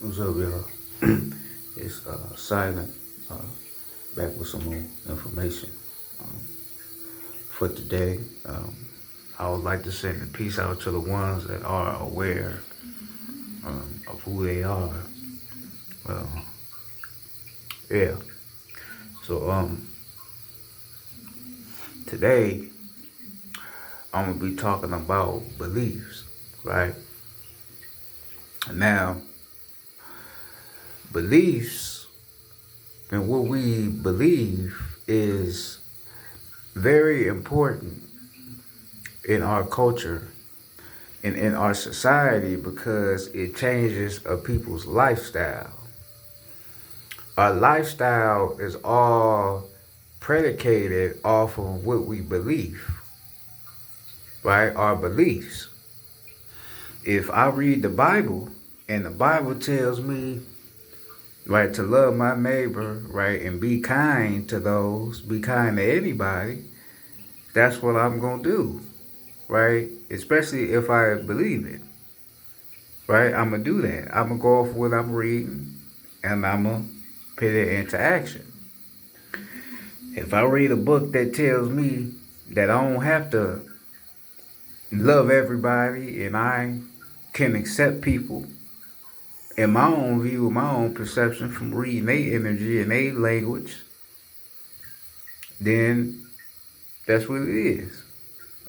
What's up, y'all? It's Silent, uh, back with some more information um, for today. I would like to send a peace out to the ones that are aware of who they are. Uh, yeah. So today I'm gonna be talking about beliefs, right? Now, beliefs and what we believe is very important in our culture and in our society because it changes a people's lifestyle. Our lifestyle is all predicated off of what we believe, right? Our beliefs. If I read the Bible and the Bible tells me, right, to love my neighbor, right, and be kind to those, be kind to anybody, that's what I'm going to do, right? Especially if I believe it. Right? I'm gonna do that. I'm gonna go off what I'm reading, and I'm gonna put it into action. If I read a book that tells me that I don't have to love everybody and I can accept people in my own view, my own perception from reading their energy and their language, then that's what it is.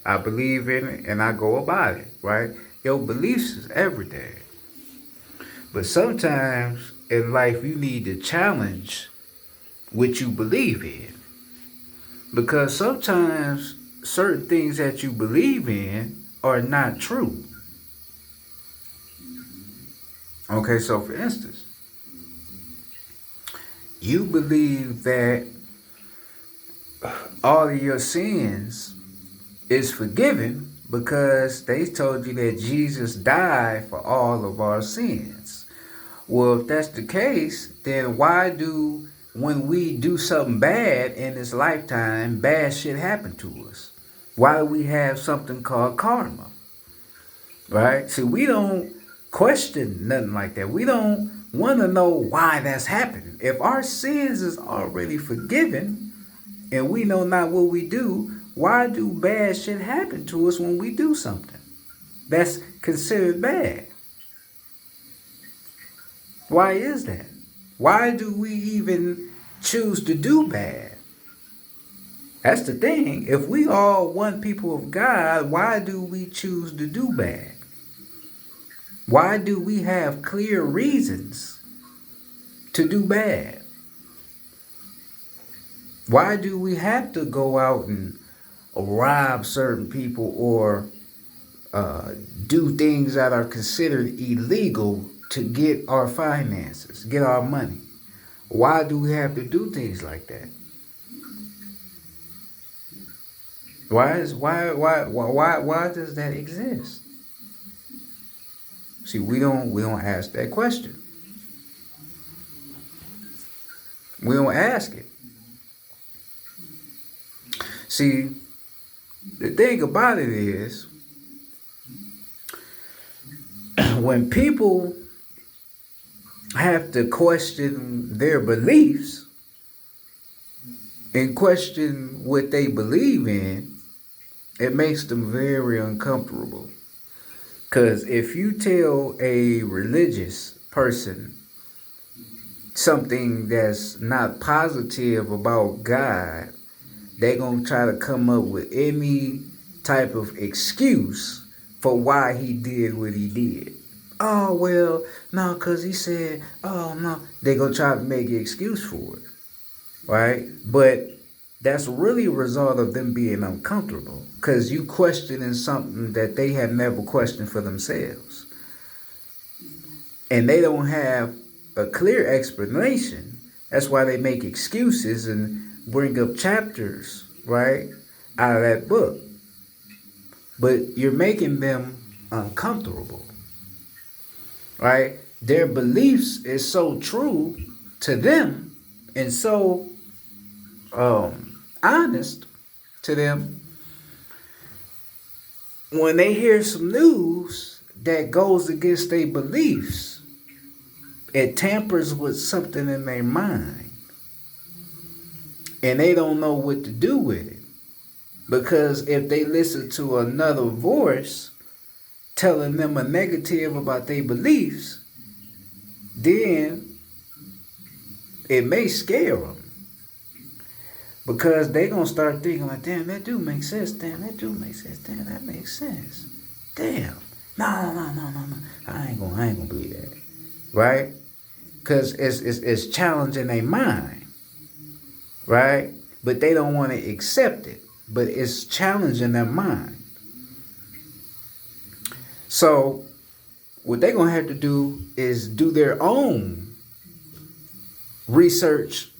I believe in it and I go about it, right? Your beliefs is everything. But sometimes in life you need to challenge what you believe in. Because sometimes certain things that you believe in are not true. Okay, so for instance, you believe that all of your sins is forgiven because they told you that Jesus died for all of our sins. Well, if that's the case, then why do, when we do something bad in this lifetime, bad shit happen to us? Why do we have something called karma? Right? See, we don't question nothing like that. We don't want to know why that's happening. If our sins is already forgiven and we know not what we do, why do bad shit happen to us when we do something that's considered bad? Why is that? Why do we even choose to do bad? That's the thing. If we all one people of God, why do we choose to do bad? Why do we have clear reasons to do bad? Why do we have to go out and rob certain people or do things that are considered illegal to get our finances, get our money? Why do we have to do things like that? Why does that exist? See, we don't ask that question. We don't ask it. See, the thing about it is, when people have to question their beliefs and question what they believe in, it makes them very uncomfortable. Because if you tell a religious person something that's not positive about God, they're going to try to come up with any type of excuse for why he did what he did. Oh, well, no, because he said, oh, no. They're going to try to make an excuse for it, right? But that's really a result of them being uncomfortable because you questioning something that they have never questioned for themselves. And they don't have a clear explanation. That's why they make excuses and bring up chapters, right, out of that book. But you're making them uncomfortable, right? Their beliefs is so true to them and so honest to them. When they hear some news that goes against their beliefs, it tampers with something in their mind, and they don't know what to do with it. Because if they listen to another voice telling them a negative about their beliefs, then it may scare them. Because they going to start thinking like, damn, that do make sense. Damn, that do make sense. Damn, that makes sense. Damn. No. I ain't gonna believe that. Right? Because it's challenging their mind. Right? But they don't want to accept it. But it's challenging their mind. So what they're going to have to do is do their own research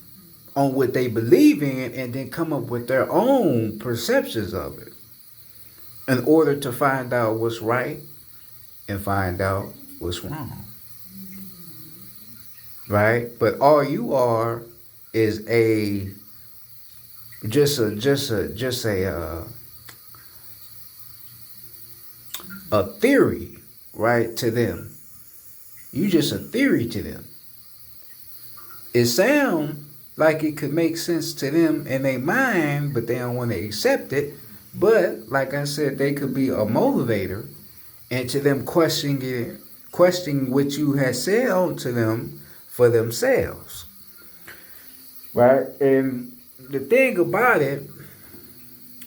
on what they believe in and then come up with their own perceptions of it in order to find out what's right and find out what's wrong. Right? But all you are is a theory, right, to them. You just a theory to them. It sounds like it could make sense to them in their mind, but they don't want to accept it. But like I said, they could be a motivator, and to them questioning what you had said on to them for themselves. Right? And the thing about it,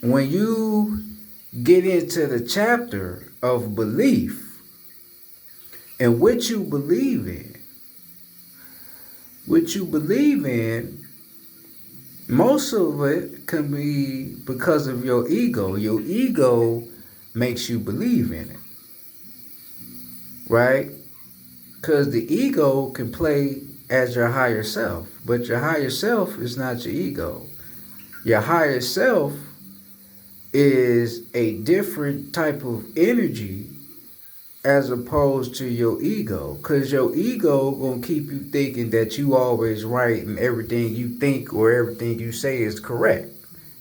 when you get into the chapter of belief and what you believe in, most of it can be because of your ego. Your ego makes you believe in it. Right? Because the ego can play as your higher self, but your higher self is not your ego. Your higher self is a different type of energy as opposed to your ego. Because your ego gonna keep you thinking that you always right and everything you think or everything you say is correct.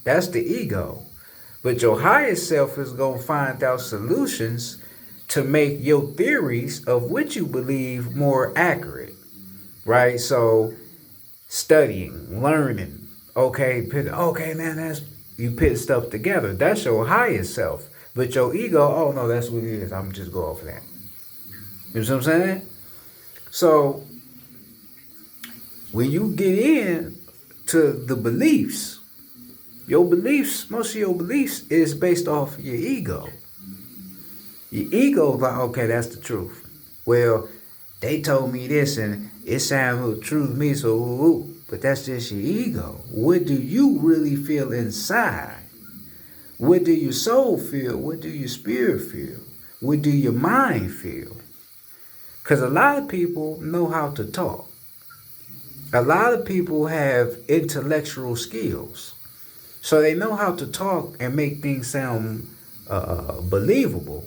That's the ego. But your higher self is gonna find out solutions to make your theories of what you believe more accurate. Right? So studying, learning, okay, man, that's you put stuff together. That's your higher self. But your ego, oh no, that's what it is. I'm just go off of that. You know what I'm saying? So when you get in to the beliefs, most of your beliefs is based off your ego. Your ego is like, okay, that's the truth. Well, they told me this and it sounded true to me, so ooh. But that's just your ego. What do you really feel inside? What do your soul feel? What do your spirit feel? What do your mind feel? Because a lot of people know how to talk. A lot of people have intellectual skills. So they know how to talk and make things sound believable.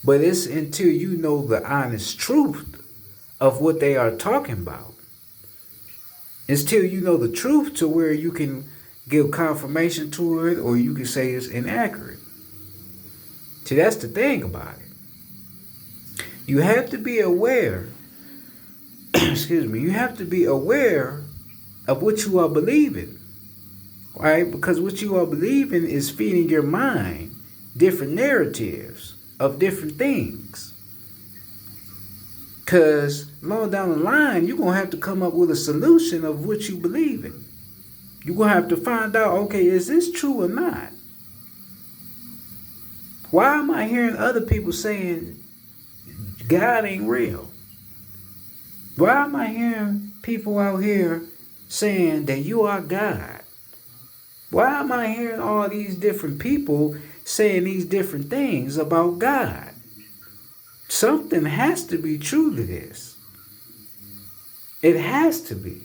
But it's until you know the honest truth of what they are talking about. It's till you know the truth to where you can give confirmation to it or you can say it's inaccurate. See, that's the thing about it. You have to be aware, you have to be aware of what you are believing, right? Because what you are believing is feeding your mind different narratives of different things. Because long down the line, you're going to have to come up with a solution of what you believe in. You're going to have to find out, okay, is this true or not? Why am I hearing other people saying God ain't real? Why am I hearing people out here saying that you are God? Why am I hearing all these different people saying these different things about God? Something has to be true to this. It has to be.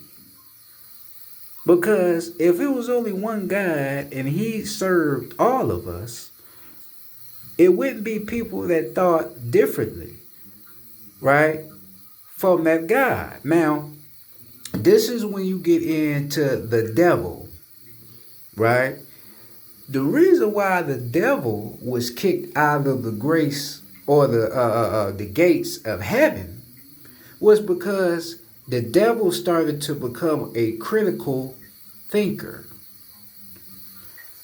Because if it was only one God and he served all of us, it wouldn't be people that thought differently, right, from that God. Now, this is when you get into the devil, right? The reason why the devil was kicked out of the grace or the gates of heaven was because the devil started to become a critical thinker.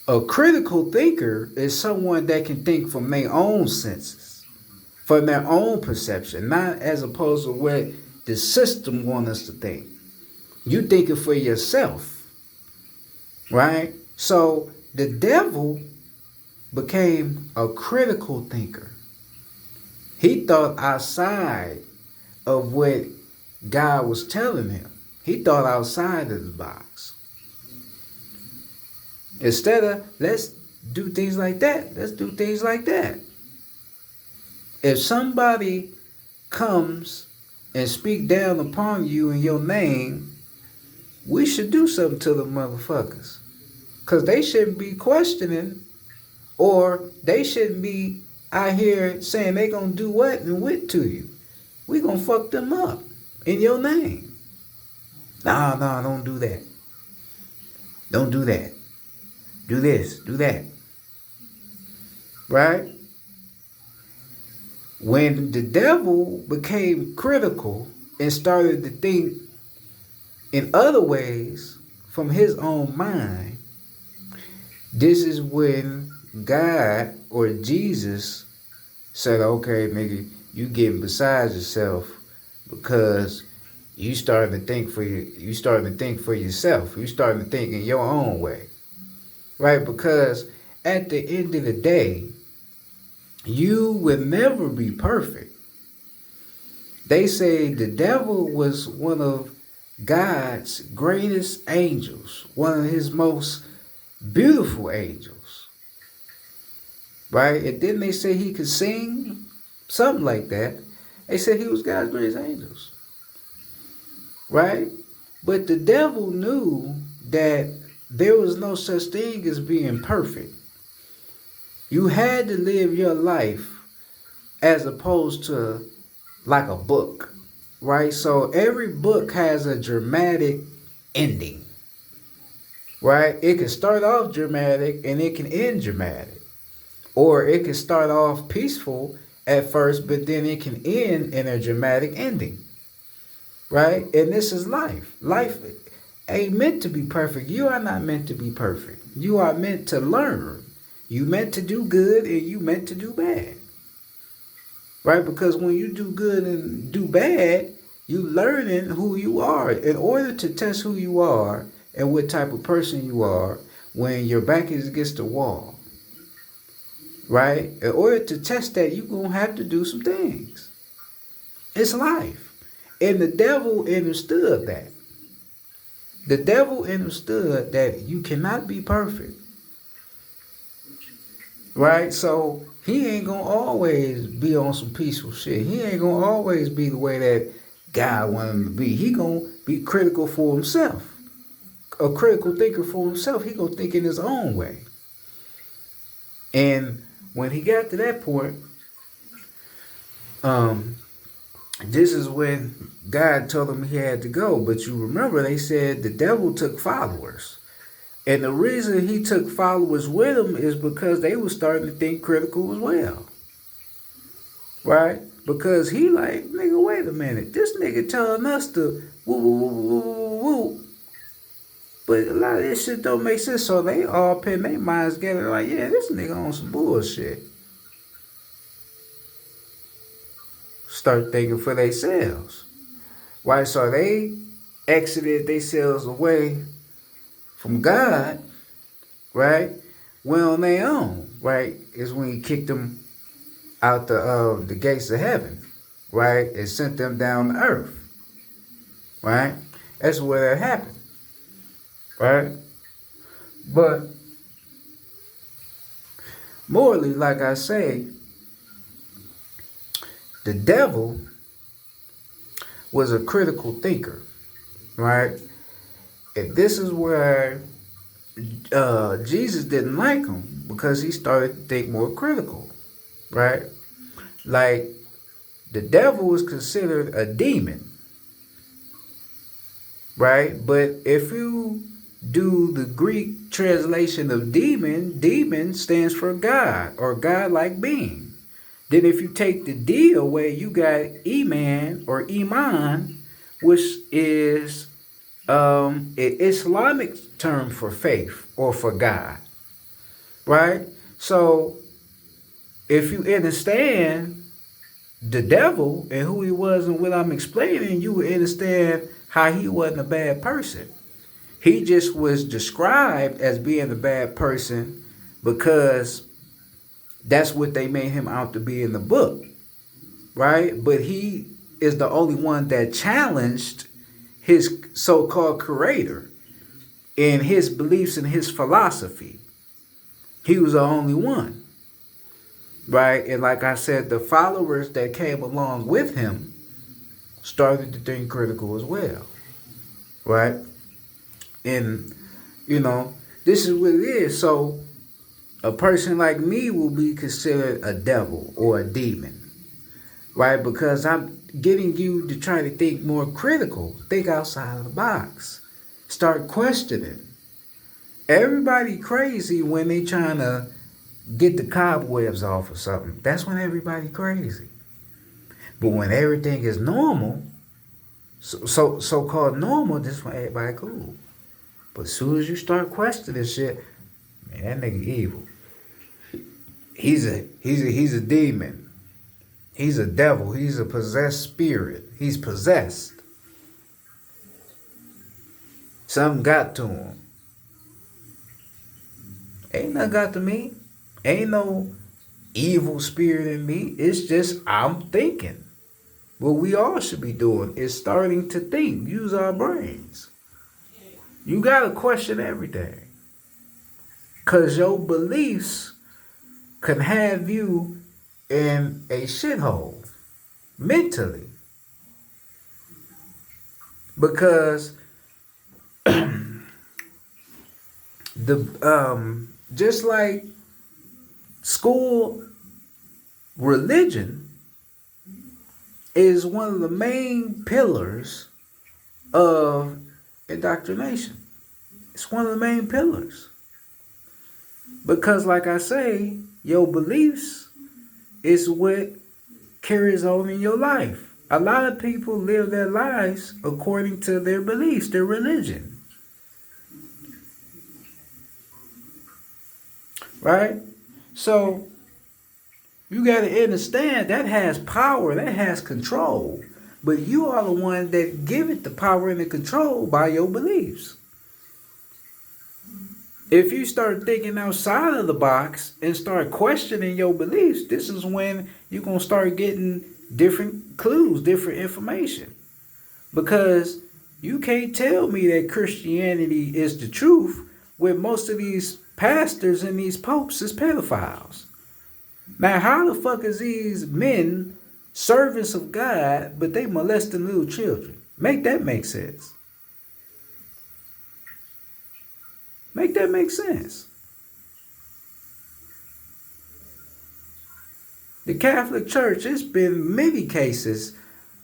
A critical thinker is someone that can think from their own senses, from their own perception, not as opposed to what the system wants us to think. You thinking for yourself, right? So the devil became a critical thinker. He thought outside of what God was telling him. He thought outside of the box. Instead of, let's do things like that, let's do things like that. If somebody comes and speak down upon you in your name, we should do something to the motherfuckers. Because they shouldn't be questioning, or they shouldn't be out here saying they gonna do what and what to you. We gonna fuck them up in your name. Nah, don't do that. Don't do that. Do this, do that. Right? When the devil became critical and started to think in other ways from his own mind, this is when God or Jesus said, okay, nigga, you getting beside yourself because you starting to think for yourself. You starting to think in your own way. Right? Because at the end of the day, you will never be perfect. They say the devil was one of God's greatest angels, one of his most beautiful angels. Right? And then they say he could sing, something like that. They said he was God's greatest angels. Right? But the devil knew that there was no such thing as being perfect. You had to live your life as opposed to like a book, right? So every book has a dramatic ending, right? It can start off dramatic and it can end dramatic. Or it can start off peaceful at first, but then it can end in a dramatic ending, right? And this is life. Life ain't meant to be perfect. You are not meant to be perfect. You are meant to learn. You meant to do good and you meant to do bad. Right? Because when you do good and do bad, you learning who you are. In order to test who you are and what type of person you are when your back is against the wall. Right? In order to test that, you're going to have to do some things. It's life. And the devil understood that. The devil understood that you cannot be perfect. Right? So he ain't going to always be on some peaceful shit. He ain't going to always be the way that God wanted him to be. He going to be critical for himself. A critical thinker for himself. He going to think in his own way. And when he got to that point, this is when God told him he had to go. But you remember they said the devil took followers. And the reason he took followers with him is because they were starting to think critical as well. Right? Because he like, nigga, wait a minute. This nigga telling us to woo, woo, woo, woo, woo, woo. But a lot of this shit don't make sense. So they all pin their minds together like, yeah, this nigga on some bullshit. Start thinking for themselves. Right? So they exited themselves away from God, right? Went on their own, right? Is when he kicked them out the gates of heaven, right? And sent them down to earth, right? That's where that happened, right? But morally, like I say, the devil was a critical thinker, right? And this is where Jesus didn't like him because he started to think more critical, right? Like the devil was considered a demon, right? But if you do the Greek translation of demon, demon stands for God or God-like being. Then if you take the D away, you got Iman or Iman, which is an Islamic term for faith or for God, right? So if you understand the devil and who he was and what I'm explaining, you would understand how he wasn't a bad person. He just was described as being a bad person because that's what they made him out to be in the book, right? But he is the only one that challenged his so-called creator in his beliefs and his philosophy. He was the only one, right? And like I said, the followers that came along with him started to think critical as well, right? And, this is what it is. So a person like me will be considered a devil or a demon, right? Because I'm getting you to try to think more critical, think outside of the box, start questioning. Everybody crazy when they trying to get the cobwebs off or something. That's when everybody crazy. But when everything is normal, so-called normal, this when everybody cool. But as soon as you start questioning shit, man, that nigga evil. He's a demon. He's a devil. He's a possessed spirit. He's possessed. Something got to him. Ain't nothing got to me. Ain't no evil spirit in me. It's just I'm thinking. What we all should be doing is starting to think. Use our brains. You gotta question everything. Cause your beliefs can have you in a shithole mentally. Because just like school, religion is one of the main pillars of indoctrination. It's one of the main pillars. Because like I say, your beliefs is what carries on in your life. A lot of people live their lives according to their beliefs, their religion. Right? So you got to understand that has power, that has control. But you are the one that give it the power and the control by your beliefs. If you start thinking outside of the box and start questioning your beliefs, this is when you're going to start getting different clues, different information. Because you can't tell me that Christianity is the truth when most of these pastors and these popes is pedophiles. Now, how the fuck is these men servants of God, but they molesting little children? Make that make sense. Make that make sense. The Catholic Church, there's been many cases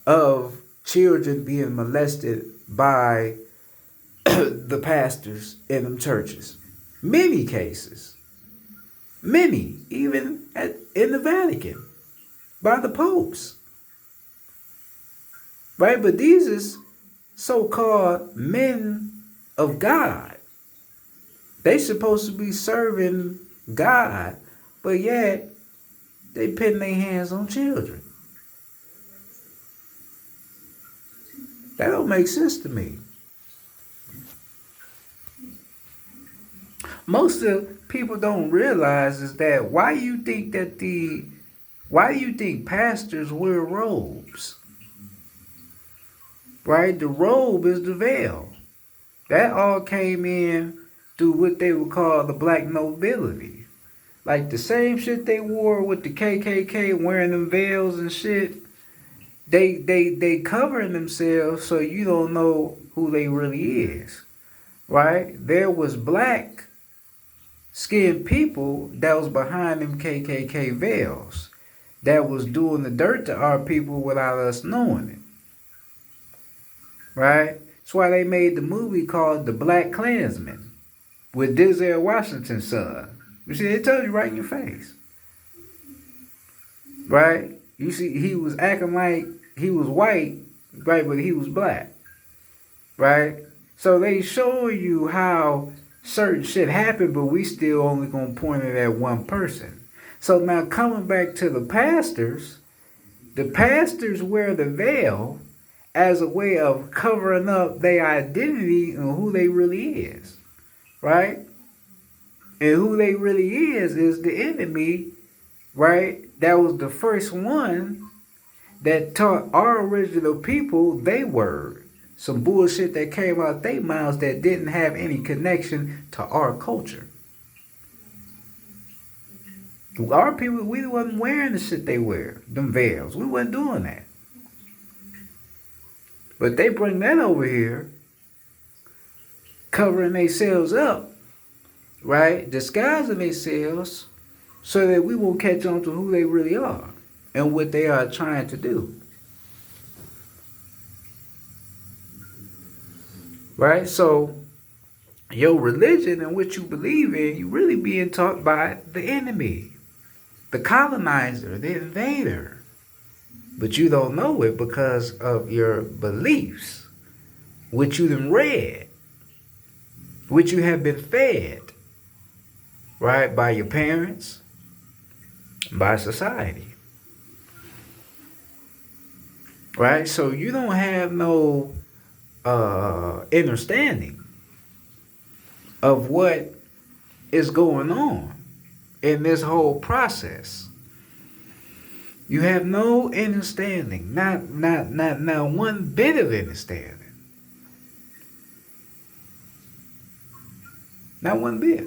of children being molested by the pastors in them churches. Many cases. Many, even in the Vatican, by the popes. Right? But these is so-called men of God. They supposed to be serving God, but yet they putting their hands on children. That don't make sense to me. Most of people don't realize is that why do you think pastors wear robes? Right? The robe is the veil. That all came in through what they would call the black nobility. Like the same shit they wore with the KKK, wearing them veils and shit. They covering themselves so you don't know who they really is. Right? There was black skinned people that was behind them KKK veils, that was doing the dirt to our people without us knowing it. Right? That's why they made the movie called The Black Klansman with Denzel Washington's son. You see, they told you right in your face. right? You see, he was acting like he was white, right, but he was black, right? So they show you how certain shit happened, but we still only gonna point it at one person. So now coming back to the pastors wear the veil as a way of covering up their identity and who they really is, right? And who they really is the enemy, right? That was the first one that taught our original people they word. Some bullshit that came out their mouths that didn't have any connection to our culture. Our people, we wasn't wearing the shit they wear, them veils. We wasn't doing that. But they bring that over here, covering themselves up, right? Disguising themselves so that we won't catch on to who they really are and what they are trying to do. Right? So your religion and what you believe in, you really being taught by the enemy, the colonizer, the invader. But you don't know it because of your beliefs, which you done read, which you have been fed, right? By your parents, by society. Right? So you don't have no understanding of what is going on in this whole process. You have no understanding, not one bit of understanding. Not one bit.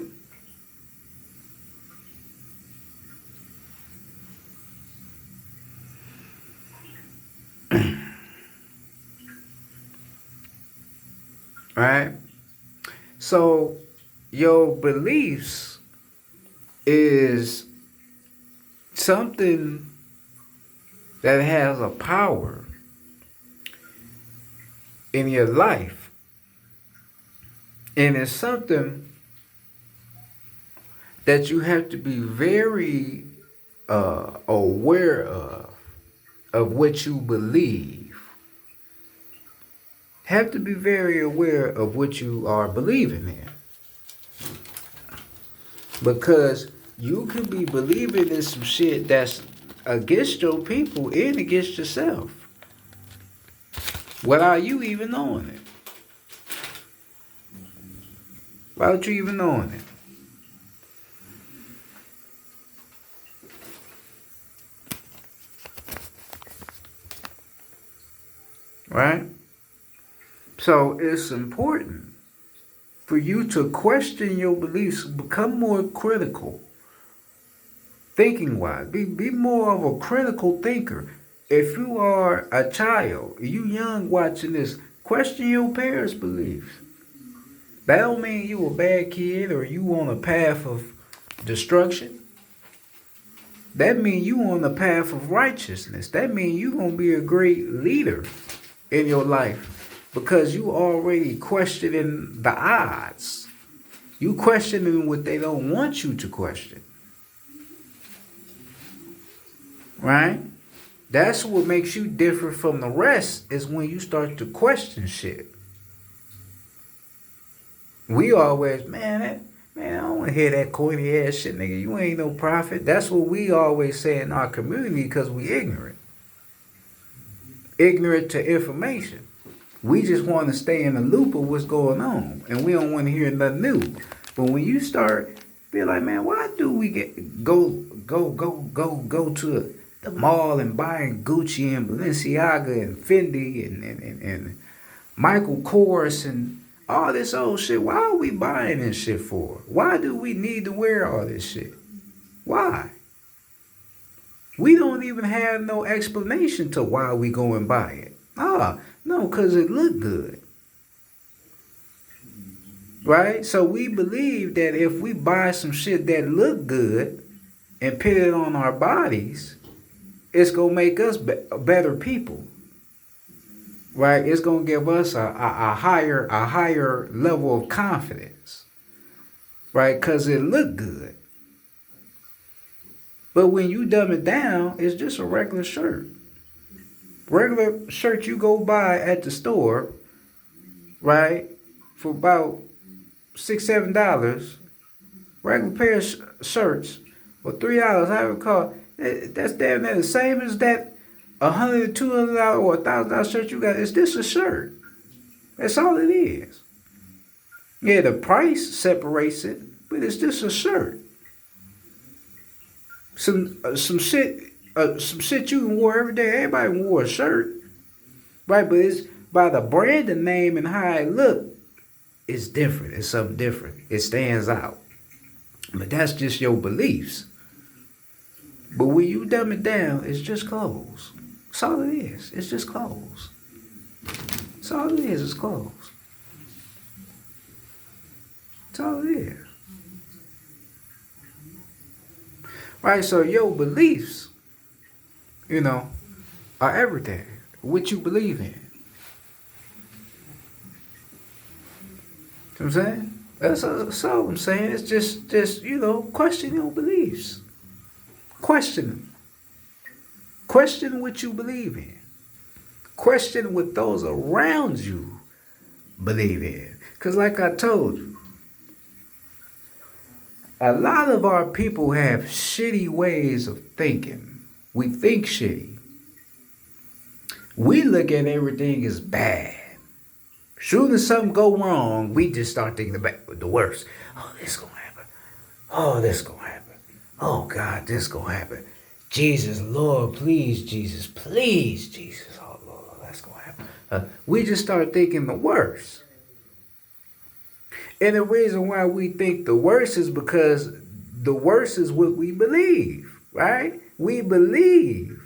Right? So your beliefs is something that has a power in your life. And it's something that you have to be very aware of what you believe. Have to be very aware of what you are believing in. Because you could be believing in some shit that's against your people and against yourself without you even knowing it. Without you even knowing it. Right? So it's important for you to question your beliefs, become more critical, thinking wise. Be more of a critical thinker. If you are a child, you young watching this, question your parents' beliefs. That don't mean you a bad kid or you on a path of destruction. That means you on the path of righteousness. That means you gonna be a great leader in your life because you already questioning the odds. You questioning what they don't want you to question. Right? That's what makes you different from the rest is when you start to question shit. We always, man, I don't want to hear that corny ass shit, nigga. You ain't no prophet. That's what we always say in our community because we ignorant. Ignorant to information. We just want to stay in the loop of what's going on. And we don't want to hear nothing new. But when you start be like, man, why do we go to the mall and buying Gucci and Balenciaga and Fendi and Michael Kors and all this old shit? Why are we buying this shit for? Why do we need to wear all this shit? Why? We don't even have no explanation to why we go and buy it. No, because it look good. Right? So we believe that if we buy some shit that look good and put it on our bodies, it's going to make us better people. Right? It's going to give us a higher level of confidence. Right? Because it look good. But when you dumb it down, it's just a regular shirt. Regular shirt you go buy at the store, right? For about $6, $7. Regular pair of shirts for $3, however it cost. That's damn near the same as that $100, $200 or $1,000 shirt you got. It's just a shirt. That's all it is. Yeah, the price separates it, but it's just a shirt. Some shit you can wear every day. Everybody can wear a shirt, right? But it's by the brand, the name, and how it look. It's different. It's something different. It stands out. But that's just your beliefs. But when you dumb it down, it's just clothes. That's all it is. It's just clothes. That's all it is. It's clothes. That's all it is. Right? So your beliefs, are everything. What you believe in. You know what I'm saying? That's all I'm saying. It's just question your beliefs. Question them. Question what you believe in. Question what those around you believe in. Because like I told you, a lot of our people have shitty ways of thinking. We think shitty. We look at everything as bad. Soon as something go wrong, we just start thinking about the worst. Oh, this gonna happen. Oh, this gonna happen. Oh, God, this gonna happen. Jesus, Lord, please, Jesus. Oh, Lord, that's gonna happen. We just start thinking the worst. And the reason why we think the worst is because the worst is what we believe, right? We believe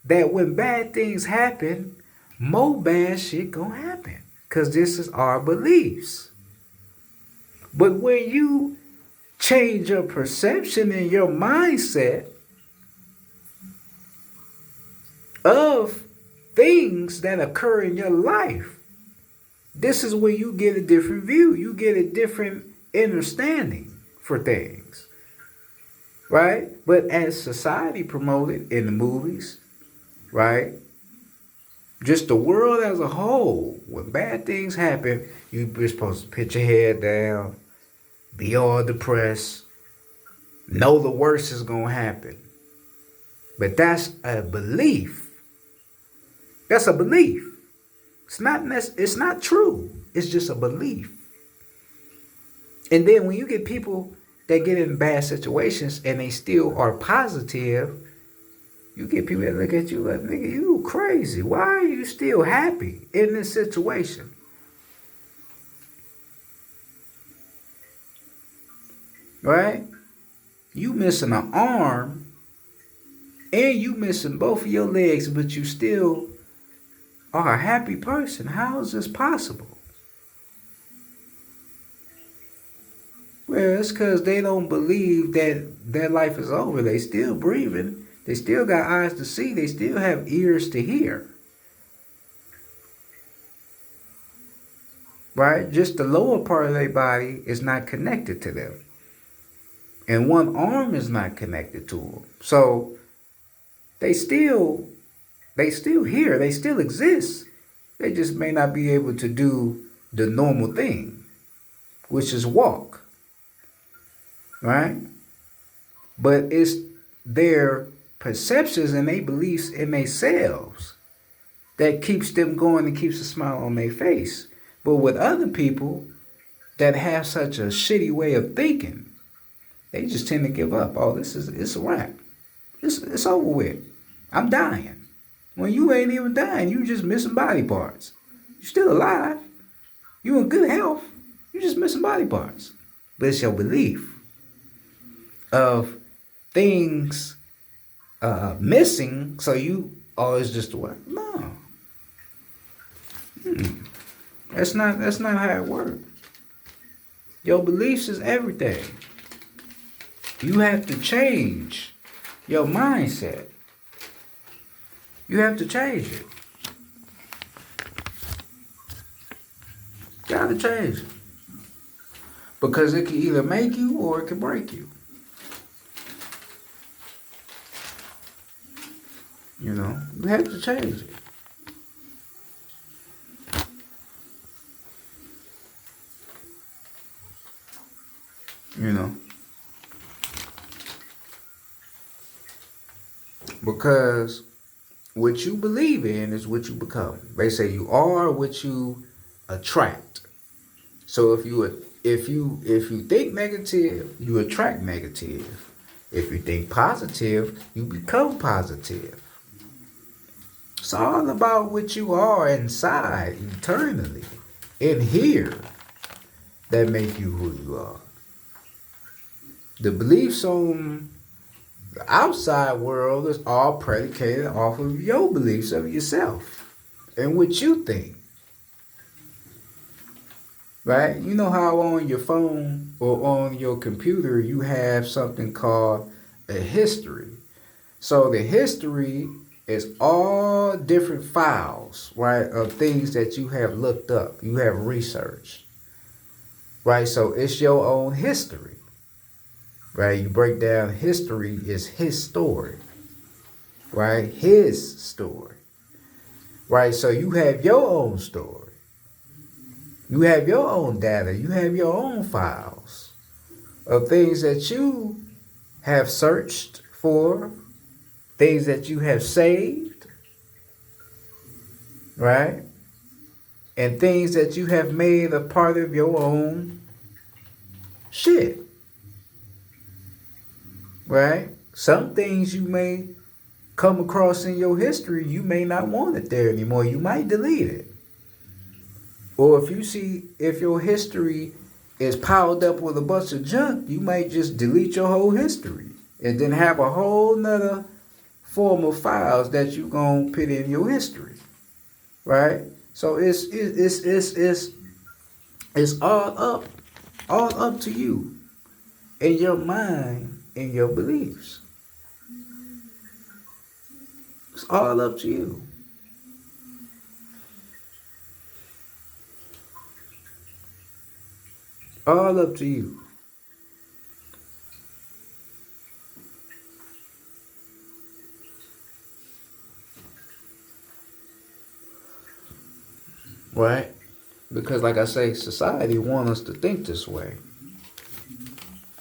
that when bad things happen, more bad shit gonna happen. Because this is our beliefs. But when you change your perception and your mindset of things that occur in your life, this is where you get a different view. You get a different understanding for things. Right? But as society promoted in the movies, right? Just the world as a whole, when bad things happen, you're supposed to put your head down, be all depressed, know the worst is going to happen. But that's a belief. That's a belief. It's not true. It's just a belief. And then when you get people that get in bad situations and they still are positive, you get people that look at you like, nigga, you crazy. Why are you still happy in this situation? Right? You missing an arm and you missing both of your legs, but you still are a happy person. How is this possible? Well, it's because they don't believe that their life is over. They still breathing. They still got eyes to see. They still have ears to hear. Right? Just the lower part of their body is not connected to them. And one arm is not connected to them. So they still here. They still exist. They just may not be able to do the normal thing, which is walk. Right? But it's their perceptions and their beliefs in themselves that keeps them going and keeps a smile on their face. But with other people that have such a shitty way of thinking, they just tend to give up. Oh, it's a wrap. It's over with. I'm dying. When you ain't even dying, you just missing body parts. You're still alive. You in good health. You just missing body parts. But it's your belief of things missing, so you always just what? No. That's not how it works. Your beliefs is everything. You have to change your mindset. You have to change it. Gotta change it. Because it can either make you or it can break you. You know, you have to change it. You know, because what you believe in is what you become. They say you are what you attract. So if you think negative, you attract negative. If you think positive, you become positive. It's all about what you are inside eternally in here that make you who you are. The beliefs on the outside world is all predicated off of your beliefs of yourself and what you think. Right? You know how on your phone or on your computer you have something called a history. So the history is all different files, right, of things that you have looked up, you have researched. Right? So it's your own history. Right? You break down history is his story. Right? His story. Right? So you have your own story. You have your own data. You have your own files of things that you have searched for, things that you have saved, right? And things that you have made a part of your own shit, right? Some things you may come across in your history, you may not want it there anymore. You might delete it. Or if your history is piled up with a bunch of junk, you might just delete your whole history and then have a whole nother form of files that you gonna put in your history, right? So it's all up to you and your mind and your beliefs. It's all up to you. All up to you. Right? Because like I say, society wants us to think this way.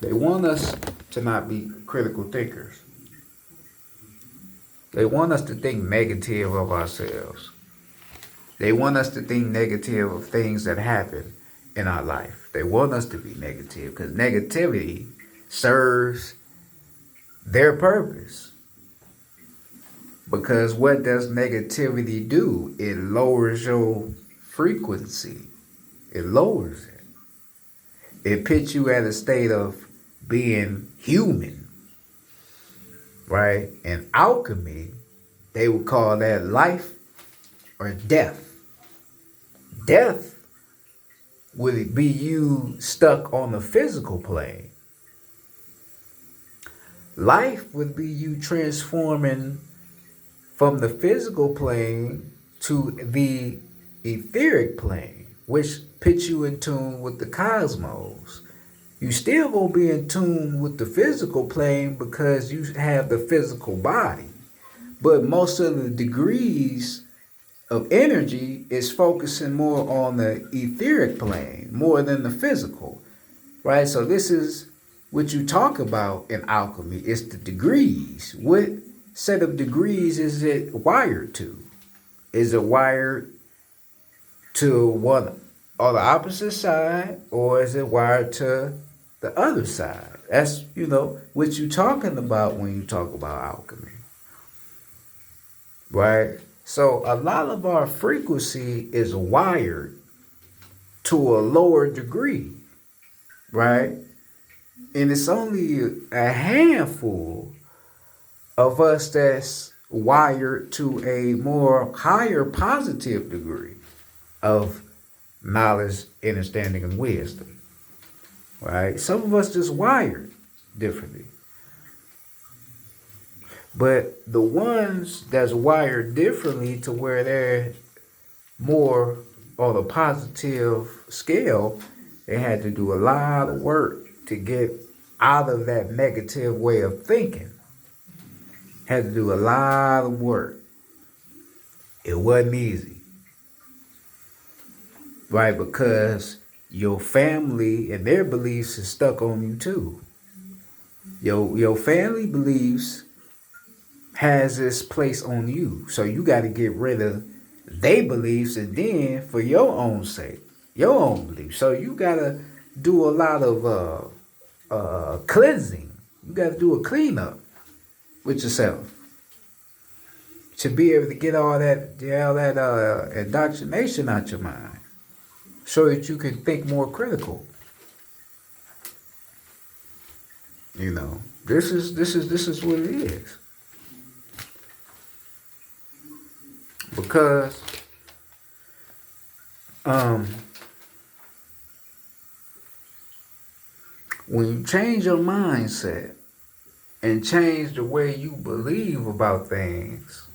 They want us to not be critical thinkers. They want us to think negative of ourselves. They want us to think negative of things that happen in our life. They want us to be negative because negativity serves their purpose. Because what does negativity do? It lowers your frequency. It lowers it. It puts you at a state of being human, right? In alchemy, they would call that life or death. Death would be you stuck on the physical plane. Life would be you transforming from the physical plane to the etheric plane, which puts you in tune with the cosmos. You still gonna be in tune with the physical plane because you have the physical body. But most of the degrees of energy is focusing more on the etheric plane more than the physical, right? So this is what you talk about in alchemy. It's the degrees. What set of degrees is it wired to? Is it wired to one or the opposite side, or is it wired to the other side? That's what you're talking about when you talk about alchemy, right? So a lot of our frequency is wired to a lower degree, right? And it's only a handful of us that's wired to a more higher positive degree of knowledge, understanding, and wisdom, right? Some of us just wired differently. But the ones that's wired differently to where they're more on a positive scale, they had to do a lot of work to get out of that negative way of thinking. had to do a lot of work. It wasn't easy, right? Because your family and their beliefs is stuck on you too. Your family beliefs has this place on you, so you got to get rid of their beliefs, and then for your own sake, your own beliefs. So you got to do a lot of cleansing. You got to do a cleanup with yourself to be able to get all that indoctrination out your mind, so that you can think more critical. You know, this is what it is. Because when you change your mindset and change the way you believe about things,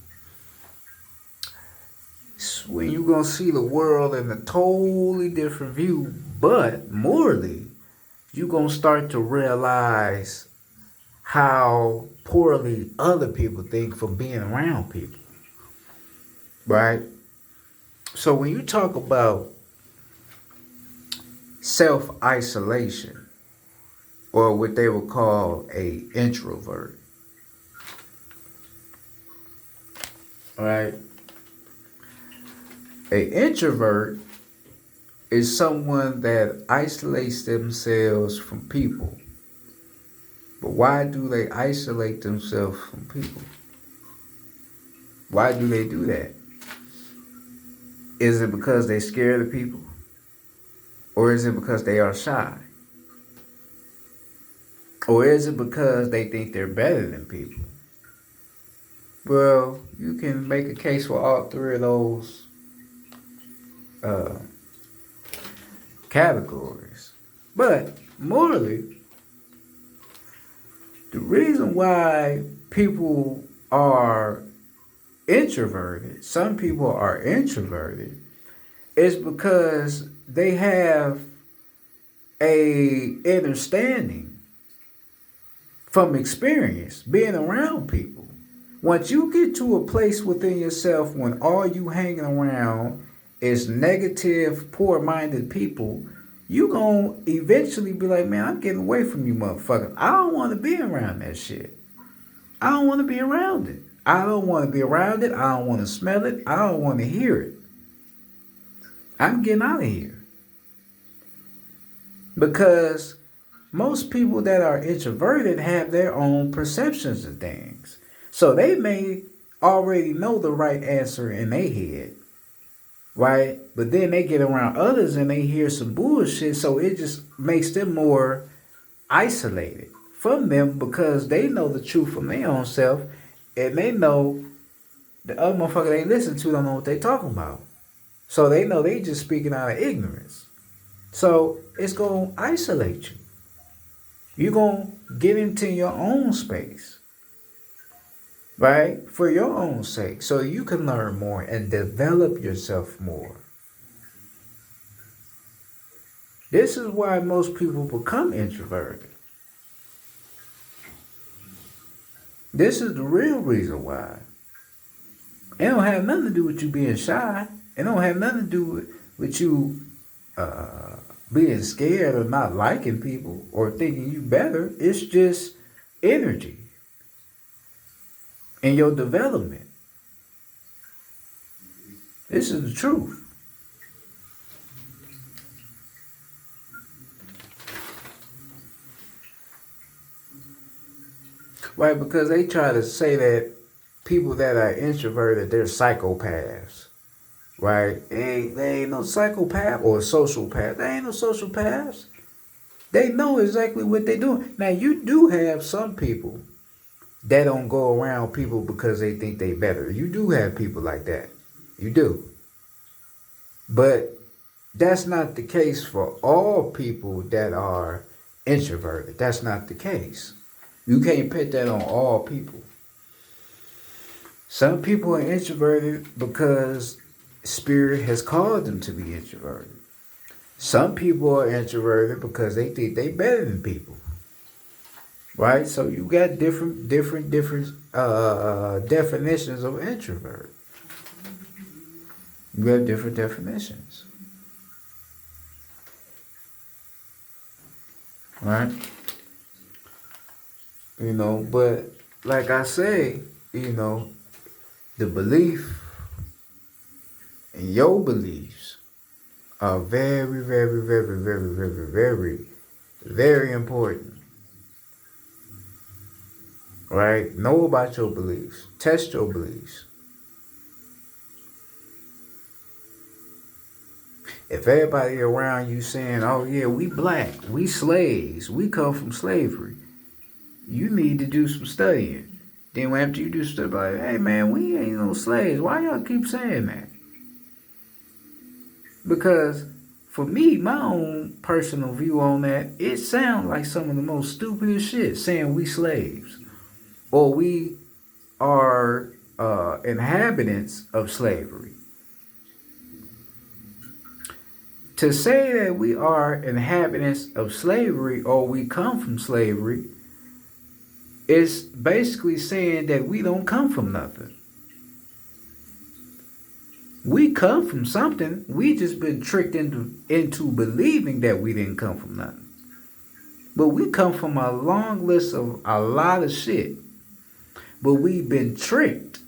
it's when you're going to see the world in a totally different view. But morally, you're going to start to realize how poorly other people think from being around people. Right? So when you talk about self-isolation, or what they would call a introvert, right? A introvert is someone that isolates themselves from people. But why do they isolate themselves from people? Why do they do that? Is it because they're scared of people? Or is it because they are shy? Or is it because they think they're better than people? Well, you can make a case for all three of those categories. But morally, the reason why people are introverted, some people are introverted, is because they have a understanding from experience, being around people. Once you get to a place within yourself when all you hanging around is negative, poor-minded people, you gonna eventually be like, man, I'm getting away from you motherfuckers. I don't want to be around that shit. I don't want to be around it. I don't want to be around it. I don't want to smell it. I don't want to hear it. I'm getting out of here. Because most people that are introverted have their own perceptions of things. So they may already know the right answer in their head, right? But then they get around others and they hear some bullshit, so it just makes them more isolated from them, because they know the truth from their own self, and they know the other motherfucker they listen to don't know what they talking about. So they know they just speaking out of ignorance. So it's going to isolate you. You're going to get into your own space, right? For your own sake, so you can learn more and develop yourself more. This is why most people become introverted. This is the real reason why. It don't have nothing to do with you being shy. It don't have nothing to do with you being scared or not liking people or thinking you better. It's just energy and your development. This is the truth. Right, because they try to say that people that are introverted, they're psychopaths. Right? They ain't no psychopath or sociopath. They ain't no sociopaths. They know exactly what they're doing. Now, you do have some people that don't go around people because they think they better. You do have people like that. You do. But that's not the case for all people that are introverted. That's not the case. You can't put that on all people. Some people are introverted because Spirit has called them to be introverted. Some people are introverted because they think they better than people. right? So you got different definitions of introvert. You have different definitions, right? But like I say, the belief and your beliefs are very, very, very, very, very, very, very important, right? Know about your beliefs. Test your beliefs. If everybody around you saying, oh yeah, we black, we slaves, we come from slavery, you need to do some studying. Then after you do stuff like, hey man, we ain't no slaves. Why y'all keep saying that? Because for me, my own personal view on that, it sounds like some of the most stupidest shit saying we slaves. Or we are inhabitants of slavery. To say that we are inhabitants of slavery or we come from slavery is basically saying that we don't come from nothing. We come from something. We just been tricked into believing that we didn't come from nothing. But we come from a long list of a lot of shit. But we've been tricked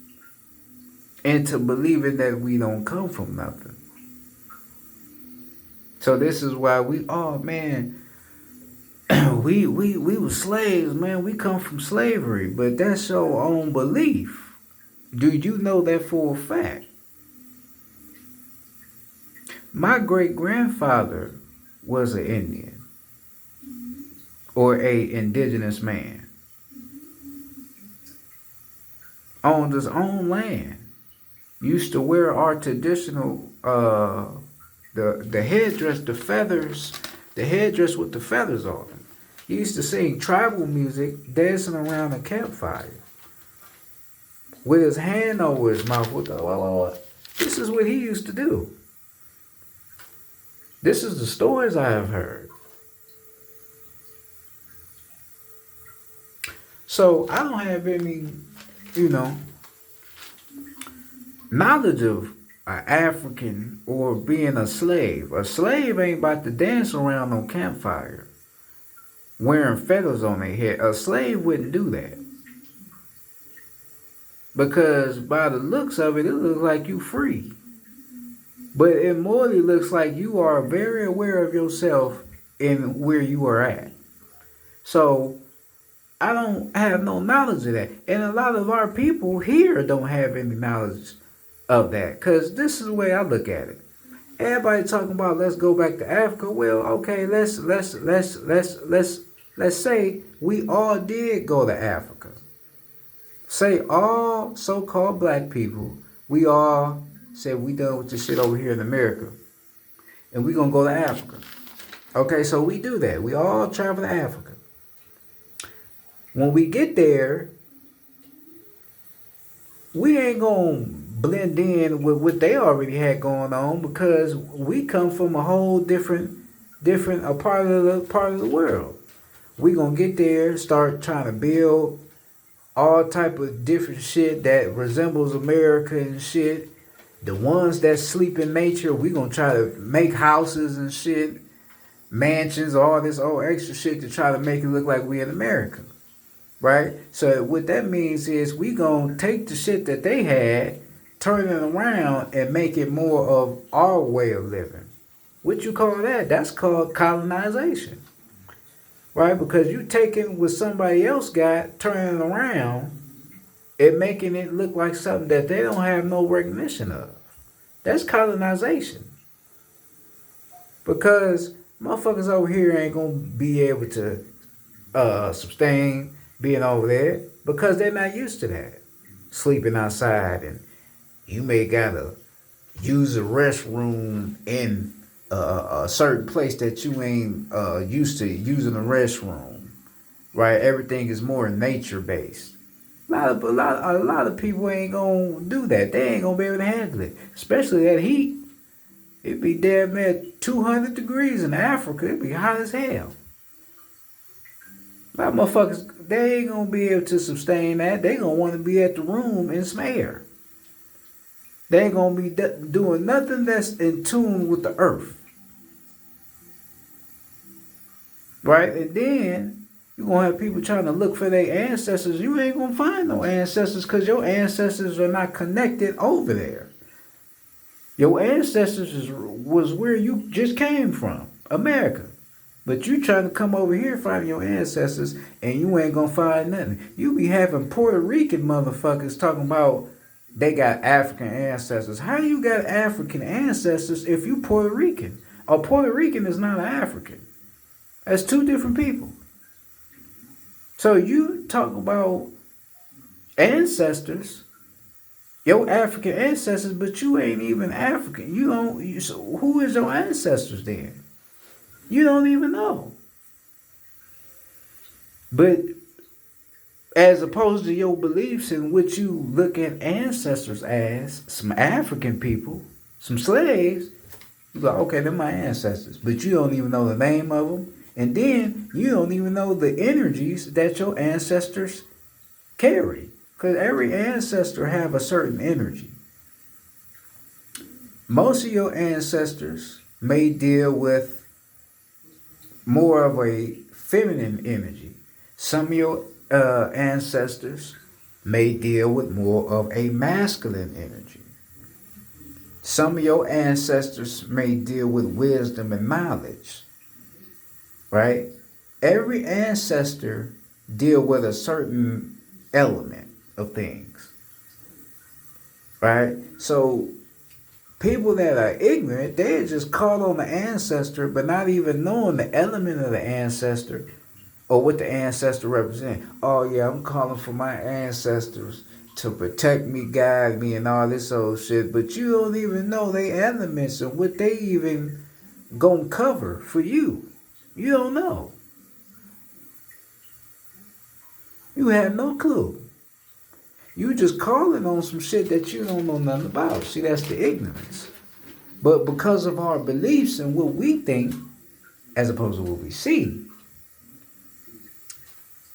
into believing that we don't come from nothing. So this is why oh man, we were slaves, man. We come from slavery, but that's your own belief. Do you know that for a fact? My great grandfather was an Indian or a indigenous man. Owned his own land. Used to wear our traditional the headdress, the feathers, the headdress with the feathers on it. He used to sing tribal music, dancing around a campfire with his hand over his mouth. This is what he used to do. This is the stories I have heard. So I don't have any, knowledge of an African or being a slave. A slave ain't about to dance around no campfire wearing feathers on their head. A slave wouldn't do that. Because by the looks of it, it looks like you free. But it morally looks like you are very aware of yourself and where you are at. So I don't have no knowledge of that. And a lot of our people here don't have any knowledge of that. Because this is the way I look at it. Everybody talking about let's go back to Africa. Well, okay, let's say we all did go to Africa. Say all so-called black people, we all said we done with this shit over here in America. And we gonna go to Africa. Okay, so we do that. We all travel to Africa. When we get there, we ain't gonna blend in with what they already had going on because we come from a whole different part of the world. We gonna get there, start trying to build all type of different shit that resembles America and shit. The ones that sleep in nature, we gonna try to make houses and shit, mansions, all this old extra shit to try to make it look like we in America. Right? So what that means is we gonna take the shit that they had, turn it around and make it more of our way of living. What you call that? That's called colonization. Right? Because you taking what somebody else got, turning it around and making it look like something that they don't have no recognition of. That's colonization. Because motherfuckers over here ain't gonna be able to sustain being over there because they're not used to that. Sleeping outside and you may gotta use a restroom in a certain place that you ain't used to using a restroom, right? Everything is more nature based. A lot of people ain't gonna do that. They ain't gonna be able to handle it, especially that heat. It'd be damn near 200 degrees in Africa. It'd be hot as hell. My motherfuckers, they ain't gonna be able to sustain that. They gonna want to be at the room in some air. They ain't gonna be doing nothing that's in tune with the earth, right? And then you gonna have people trying to look for their ancestors. You ain't gonna find no ancestors because your ancestors are not connected over there. Your ancestors was where you just came from, America. But you trying to come over here finding your ancestors and you ain't gonna find nothing. You be having Puerto Rican motherfuckers talking about they got African ancestors. How you got African ancestors if you Puerto Rican? A Puerto Rican is not an African. That's two different people. So you talk about ancestors, your African ancestors, but you ain't even African. You don't. So who is your ancestors then? You don't even know. But as opposed to your beliefs in which you look at ancestors as some African people, some slaves, you go, okay, they're my ancestors. But you don't even know the name of them. And then you don't even know the energies that your ancestors carry. Because every ancestor have a certain energy. Most of your ancestors may deal with more of a feminine energy. Some of your ancestors may deal with more of a masculine energy. Some of your ancestors may deal with wisdom and knowledge, right? Every ancestor deal with a certain element of things, right? So people that are ignorant, they just call on the ancestor, but not even knowing the element of the ancestor or what the ancestor represents. Oh yeah, I'm calling for my ancestors to protect me, guide me, and all this old shit. But you don't even know they elements and what they even gonna cover for you. You don't know. You have no clue. You just calling on some shit that you don't know nothing about. See, that's the ignorance. But because of our beliefs and what we think, as opposed to what we see,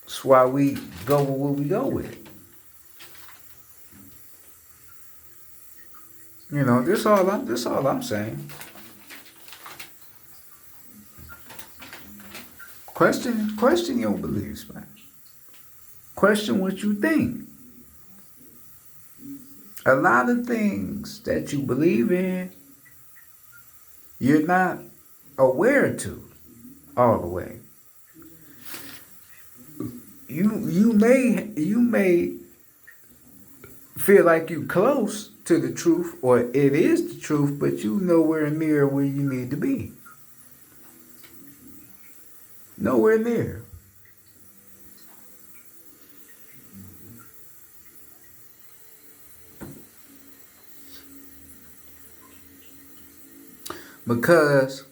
that's why we go with what we go with. You know, this all I'm saying. Question your beliefs, man. Question what you think. A lot of things that you believe in, you're not aware to all the way. You may feel like you close to the truth or it is the truth, but you nowhere near where you need to be. Nowhere near. Because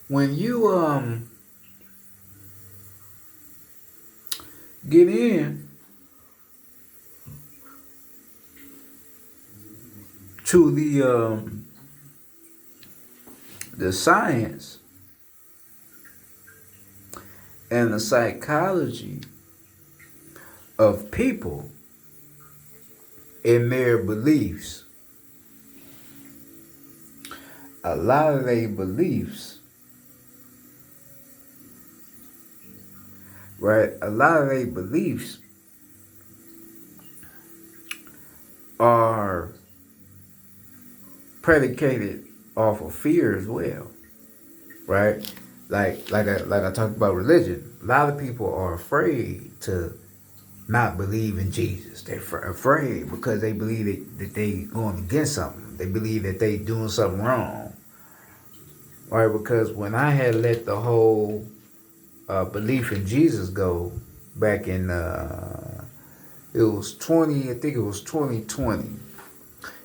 when you get in to the science and the psychology of people in their beliefs, a lot of their beliefs, right? A lot of their beliefs are predicated off of fear as well, right? Like I talked about religion. A lot of people are afraid to not believe in Jesus. They're afraid because they believe that they going against something. They believe that they doing something wrong, right? Because when I had let the whole belief in Jesus go back in it was 2020.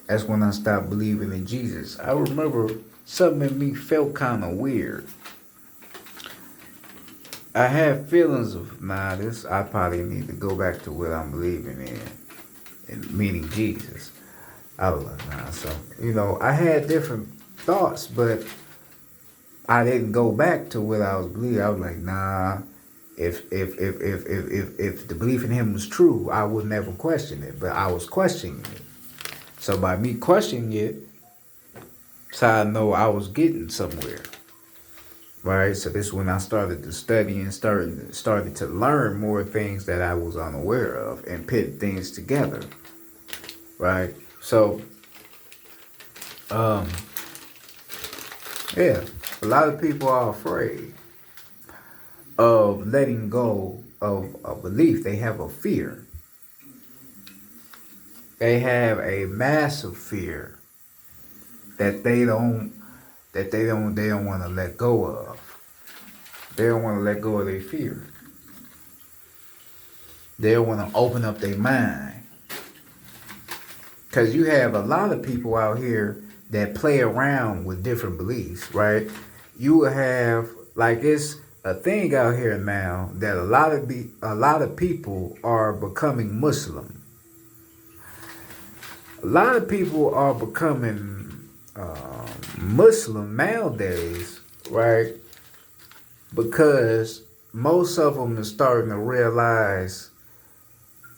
That's when I stopped believing in Jesus. I remember something in me felt kind of weird. I had feelings of, I probably need to go back to what I'm believing in, meaning Jesus. I was like, so, I had different thoughts, but I didn't go back to what I was believing. I was like, nah. If the belief in him was true, I would never question it. But I was questioning it. So by me questioning it, so I know I was getting somewhere. Right? So this is when I started to study and started to learn more things that I was unaware of and put things together. Right? So um yeah, a lot of people are afraid of letting go of a belief. They have a fear. They have a massive fear that they don't want to let go of. They don't want to let go of their fear. They don't want to open up their mind. Because you have a lot of people out here that play around with different beliefs, right? You will have, like, it's a thing out here now that a lot of people are becoming Muslim. A lot of people are becoming Muslim nowadays, right? Because most of them are starting to realize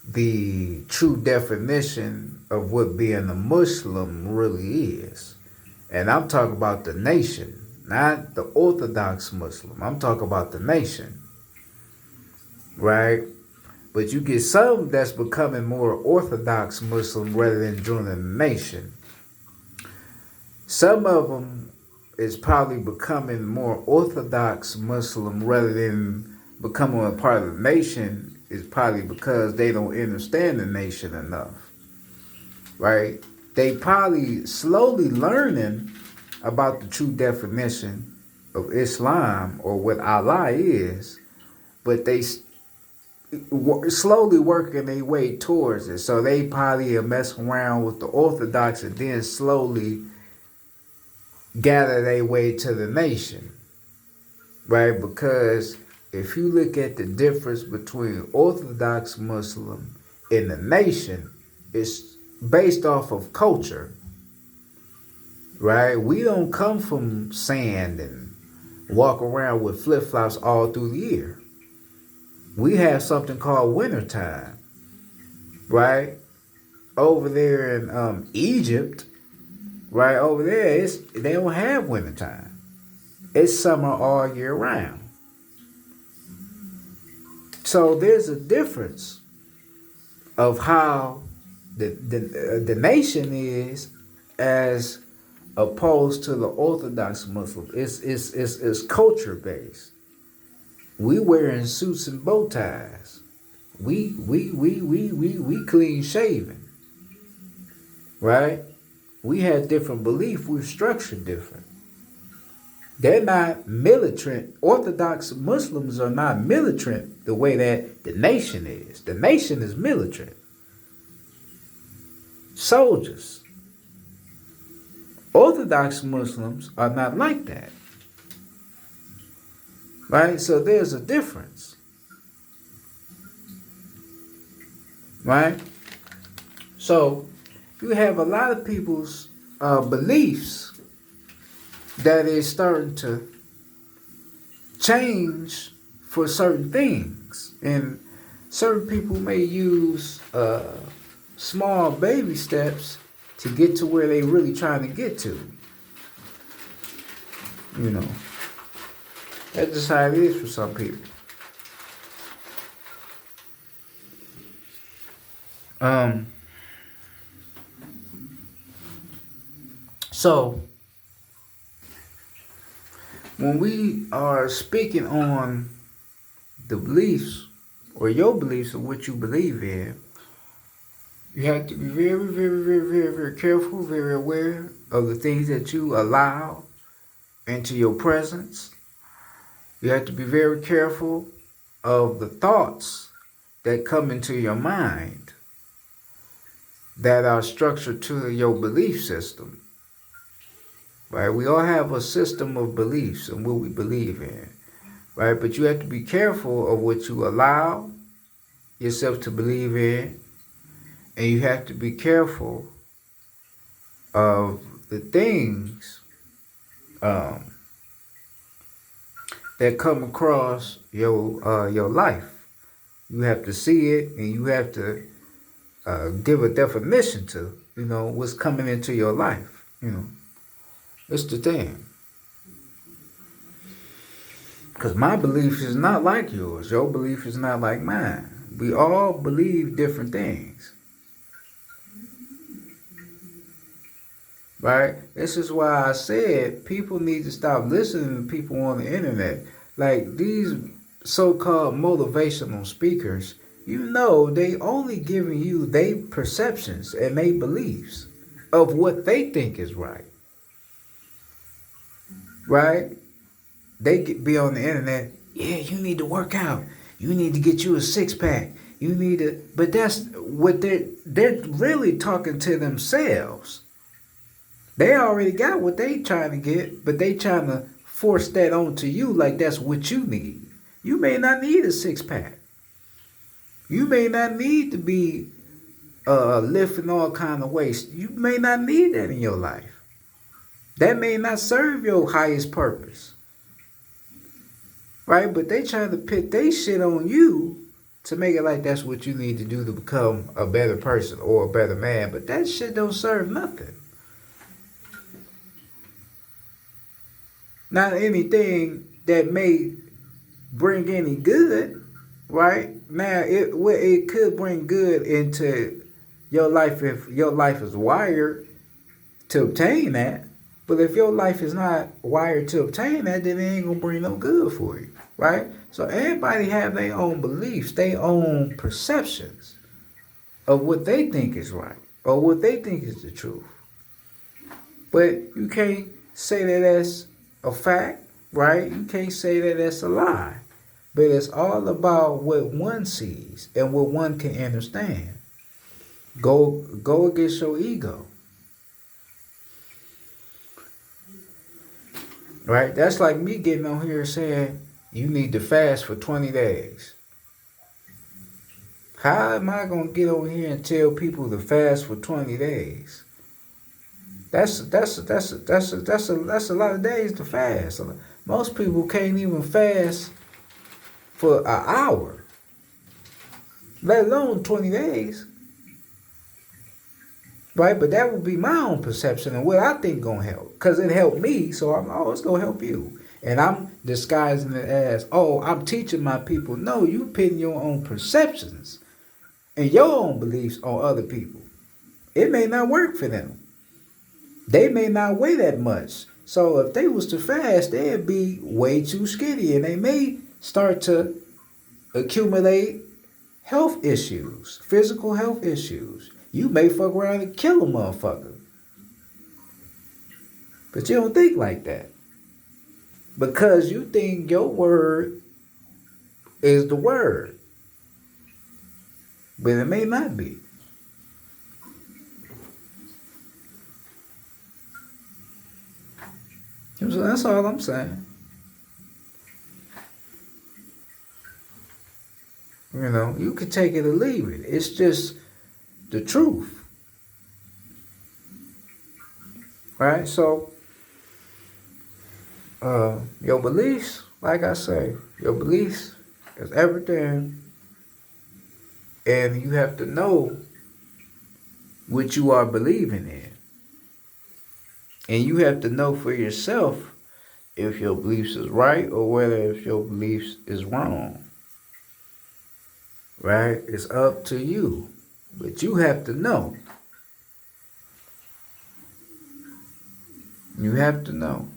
the true definition of what being a Muslim really is. And I'm talking about the nation, not the Orthodox Muslim. I'm talking about the nation, right? But you get some that's becoming more Orthodox Muslim rather than joining the nation. Some of them is probably becoming more Orthodox Muslim rather than becoming a part of the nation is probably because they don't understand the nation enough, right? They probably slowly learning about the true definition of Islam or what Allah is, but they slowly working their way towards it. So they probably are messing around with the Orthodox and then slowly gather their way to the nation, right? Because if you look at the difference between Orthodox Muslim and the nation, it's based off of culture, right? We don't come from sand and walk around with flip-flops all through the year. We have something called wintertime, right? Over there in Egypt, right over there, they don't have wintertime. It's summer all year round. So there's a difference of how the nation is as opposed to the Orthodox Muslim. It's culture based. We wearing suits and bow ties. We clean shaven, right? We had different belief. We're structured different. They're not militant. Orthodox Muslims are not militant the way that the nation is. The nation is militant. Soldiers. Orthodox Muslims are not like that. Right? So there's a difference. Right? So you have a lot of people's beliefs that is starting to change for certain things. And certain people may use small baby steps to get to where they really trying to get to. You know, that's just how it is for some people. So when we are speaking on the beliefs or your beliefs of what you believe in, you have to be very, very, very, very, very careful, very aware of the things that you allow into your presence. You have to be very careful of the thoughts that come into your mind that are structured to your belief system. Right? We all have a system of beliefs and what we believe in. Right? But you have to be careful of what you allow yourself to believe in. And you have to be careful of the things that come across your life. You have to see it, and you have to give a definition to, what's coming into your life. It's the thing. Because my belief is not like yours. Your belief is not like mine. We all believe different things. Right? This is why I said people need to stop listening to people on the internet. Like these so-called motivational speakers, they only giving you their perceptions and their beliefs of what they think is right. Right? They be on the internet, yeah, you need to work out. You need to get you a six-pack. You need to, but that's what they're really talking to themselves. They already got what they trying to get, but they trying to force that onto you like that's what you need. You may not need a six-pack. You may not need to be lifting all kind of weights. You may not need that in your life. That may not serve your highest purpose. Right? But they trying to put their shit on you to make it like that's what you need to do to become a better person or a better man. But that shit don't serve nothing. Not anything that may bring any good, right? Now, it could bring good into your life if your life is wired to obtain that. But if your life is not wired to obtain that, then it ain't gonna bring no good for you, right? So everybody have their own beliefs, their own perceptions of what they think is right or what they think is the truth. But you can't say that that's a fact, right? You can't say that that's a lie. But it's all about what one sees and what one can understand. Go against your ego. Right? That's like me getting on here saying you need to fast for 20 days. How am I going to get over here and tell people to fast for 20 days? That's a lot of days to fast. Most people can't even fast for an hour, let alone 20 days. Right? But that would be my own perception and what I think gonna help. Because it helped me, so it's gonna help you. And I'm disguising it as, I'm teaching my people. No, you putting your own perceptions and your own beliefs on other people. It may not work for them. They may not weigh that much. So if they was to fast, they'd be way too skinny and they may start to accumulate health issues, physical health issues. You may fuck around and kill a motherfucker. But you don't think like that. Because you think your word is the word. But it may not be. So that's all I'm saying. You can take it or leave it. It's just the truth. Right? So, your beliefs, like I say, your beliefs is everything. And you have to know what you are believing in. And you have to know for yourself if your beliefs is right or whether if your beliefs is wrong. Right? It's up to you. But you have to know. You have to know.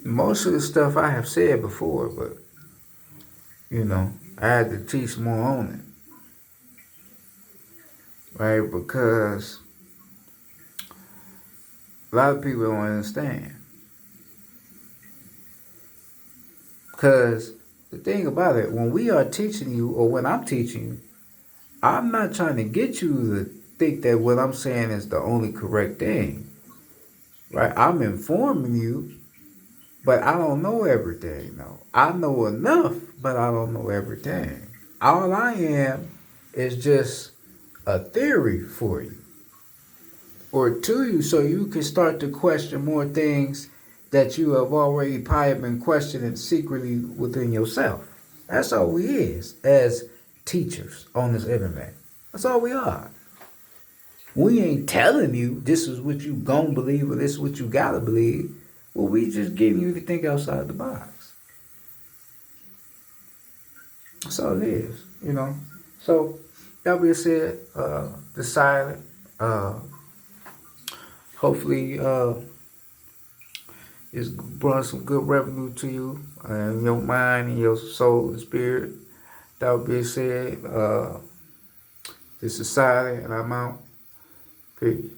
Most of the stuff I have said before, but, I had to teach more on it. Right? Because a lot of people don't understand. Because the thing about it, when we are teaching you, or when I'm teaching you, I'm not trying to get you to think that what I'm saying is the only correct thing. Right? I'm informing you, but I don't know everything, though. I know enough, but I don't know everything. All I am is just a theory for you or to you so you can start to question more things that you have already probably been questioning secretly within yourself. That's all we is as teachers on this internet. That's all we are. We ain't telling you this is what you gonna believe or this is what you gotta believe. Well, we just getting you to think outside the box. That's all it is, you know. So that being said, the silent, hopefully it's brought some good revenue to you and your mind and your soul and spirit. That being said, this is silent and I'm out. Peace.